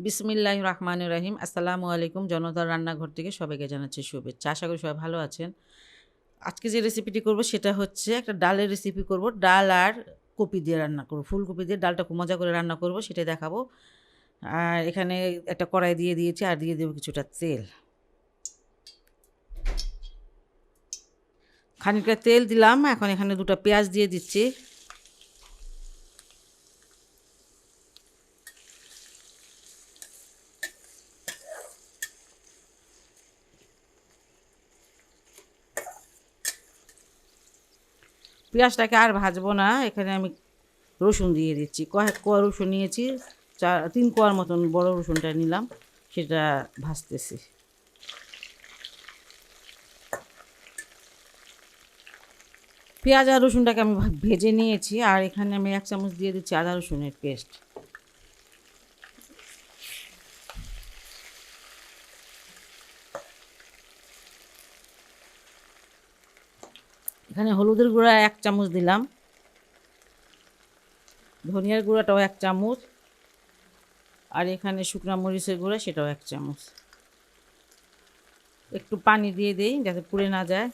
বিসমিল্লাহির রহমানির রহিম। আসসালামু আলাইকুম। জনতার রান্নাঘর থেকে সবাইকে জানাচ্ছি শুভেচ্ছা। আশা করি সবাই ভালো আছেন। আজকে যে রেসিপিটি করব সেটা হচ্ছে একটা ডালের রেসিপি করব। ডাল আর কপি দিয়ে রান্না করব। ফুলকপি দিয়ে ডালটা খুব মজা করে রান্না করব, সেটাই দেখাবো। আর এখানে একটা কড়াই দিয়ে দিয়েছি, আর দিয়ে দেবো কিছুটা তেল। খানিকটা তেল দিলাম। এখন এখানে দুটো পেঁয়াজ দিয়ে দিচ্ছি। পেঁয়াজটাকে আর ভাজবো না, এখানে আমি রসুন দিয়ে দিচ্ছি। কয়েক কোয়া রসুন নিয়েছি, 3 কোয়ার মতন বড় রসুনটা নিলাম, সেটা ভাজতেছি। পেঁয়াজ আর রসুনটাকে আমি ভেজে নিয়েছি, আর এখানে আমি 1 চামচ দিয়ে দিচ্ছি আদা রসুনের পেস্ট। এখানে হলুদের গুঁড়া 1 চামচ দিলাম, ধনিয়ার গুঁড়াটাও 1 চামচ, আর এখানে শুকনো মরিচের গুঁড়া সেটাও 1 চামচ। একটু পানি দিয়ে দেই যাতে পুড়ে না যায়।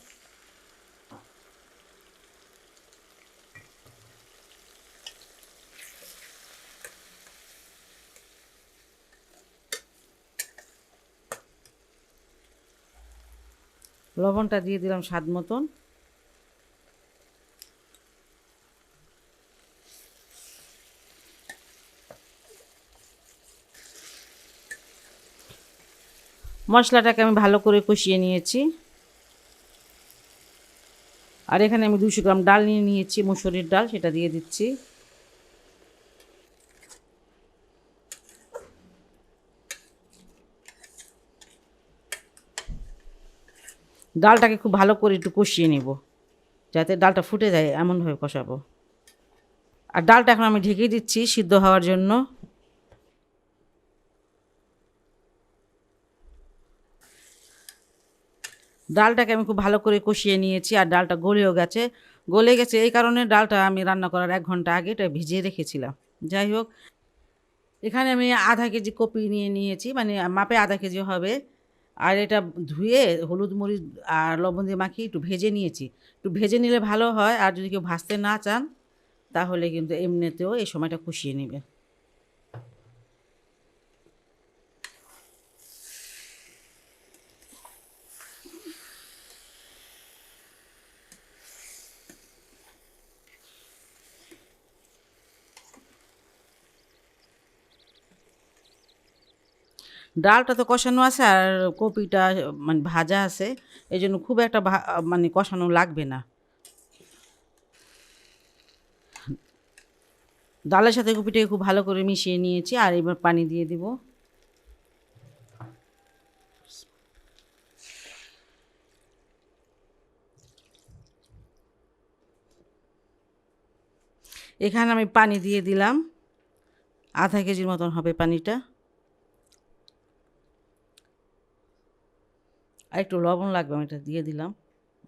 লবণটা দিয়ে দিলাম স্বাদ মতন। মশলাটাকে আমি ভালো করে কষিয়ে নিয়েছি। আর এখানে আমি 200 গ্রাম ডাল নিয়ে নিয়েছি, মুসুরির ডাল, সেটা দিয়ে দিচ্ছি। ডালটাকে খুব ভালো করে একটু কষিয়ে নেব, যাতে ডালটা ফুটে যায় এমনভাবে কষাবো। আর ডালটা এখন আমি ঢেকে দিচ্ছি সিদ্ধ হওয়ার জন্য। ডালটাকে আমি খুব ভালো করে কষিয়ে নিয়েছি, আর ডালটা গলে গেছে। এই কারণে ডালটা আমি রান্না করার 1 ঘন্টা আগে এটা ভিজিয়ে রেখেছিলাম। যাই হোক, এখানে আমি আধা কেজি কপি নিয়ে নিয়েছি, মানে মাপে আধা কেজি হবে। আর এটা ধুয়ে হলুদ মরিচ আর লবণ দিয়ে মাখিয়ে একটু ভেজে নিয়েছি। একটু ভেজে নিলে ভালো হয়, আর যদি কেউ ভাজতে না চান তাহলে কিন্তু এমনিতেও এই সময়টা কষিয়ে নেবে। ডালটা তো কষানো আছে, আর কপিটা মানে ভাজা আছে, এই জন্য খুব একটা মানে কষানো লাগবে না। ডালের সাথে কপিটাকে খুব ভালো করে মিশিয়ে নিয়েছি, আর এবার পানি দিয়ে দিব। এখানে আমি পানি দিয়ে দিলাম, আধা কেজির মতন হবে পানিটা। আর একটু লবণ লাগবে, আমি এটা দিয়ে দিলাম।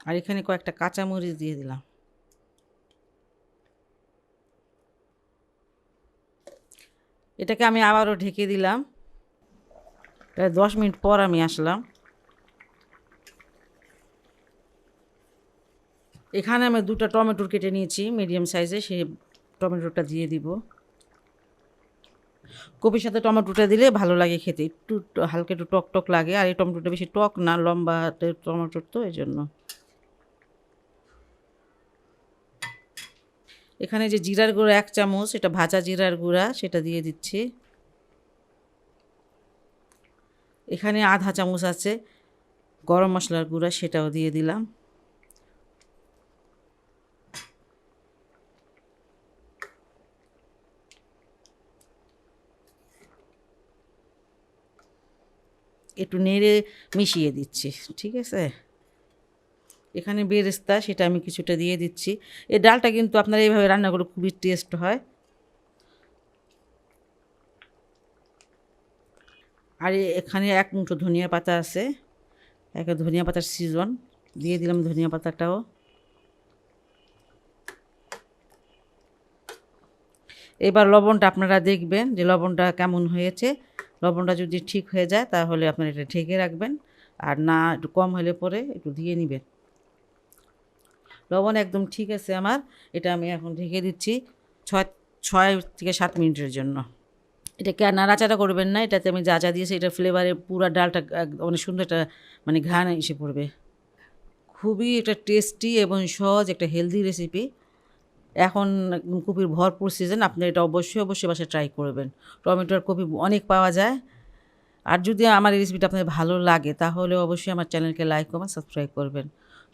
আর এখানে কয়েকটা কাঁচামরিচ দিয়ে দিলাম। এটাকে আমি আবারও ঢেকে দিলাম। প্রায় 10 মিনিট পর আমি আসলাম। এখানে আমি 2টা টমেটো কেটে নিয়েছি মিডিয়াম সাইজে, সেই টমেটোটা দিয়ে দিব। কপির সাথে টমেটোটা দিলে ভালো লাগে খেতে, একটু হালকা একটু টক টক লাগে। আর এই টমেটোটা বেশি টক না, লম্বা টমেটোর তো, এই জন্য। এখানে যে জিরার গুঁড়া 1 চামচ, এটা ভাজা জিরার গুঁড়া, সেটা দিয়ে দিচ্ছি। এখানে আধা চামচ আছে গরম মশলার গুঁড়া, সেটাও দিয়ে দিলাম। একটু নেড়ে মিশিয়ে দিচ্ছি, ঠিক আছে। এখানে বেরেস্তা, সেটা আমি কিছুটা দিয়ে দিচ্ছি। এই ডালটা কিন্তু আপনারা এইভাবে রান্না করলে খুবই টেস্ট হয়। আর এখানে 1 মুঠো ধনিয়া পাতা আছে, একটা ধনিয়া পাতার সিজন, দিয়ে দিলাম ধনিয়া পাতাটাও। এবার লবণটা আপনারা দেখবেন যে লবণটা কেমন হয়েছে। লবণটা যদি ঠিক হয়ে যায় তাহলে আপনারা এটা ঢেকে রাখবেন, আর না একটু কম হলে পরে একটু দিয়ে নেবেন। লবণ একদম ঠিক আছে আমার, এটা আমি এখন ঢেকে দিচ্ছি 6 থেকে 7 মিনিটের জন্য। এটাকে আর নাড়াচাড়া করবেন না, এটাতে আমি যা যা দিয়েছি এটা ফ্লেভারে পুরো ডালটা অনেক সুন্দর একটা মানে ঘ্রাণ এসে পড়বে। খুবই একটা টেস্টি এবং সহজ একটা হেলদি রেসিপি। এখন কপির ভরপুর সিজন, আপনি এটা অবশ্যই বাসায় ট্রাই করবেন। টমেটো আর কপি অনেক পাওয়া যায়। আর যদি আমার এই রেসিপিটা আপনাদের ভালো লাগে তাহলে অবশ্যই আমার চ্যানেলকে লাইক কমেন্ট সাবস্ক্রাইব করবেন।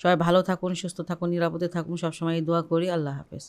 সবাই ভালো থাকুন, সুস্থ থাকুন, নিরাপদে থাকুন, সবসময় দোয়া করি। আল্লাহ হাফেজ।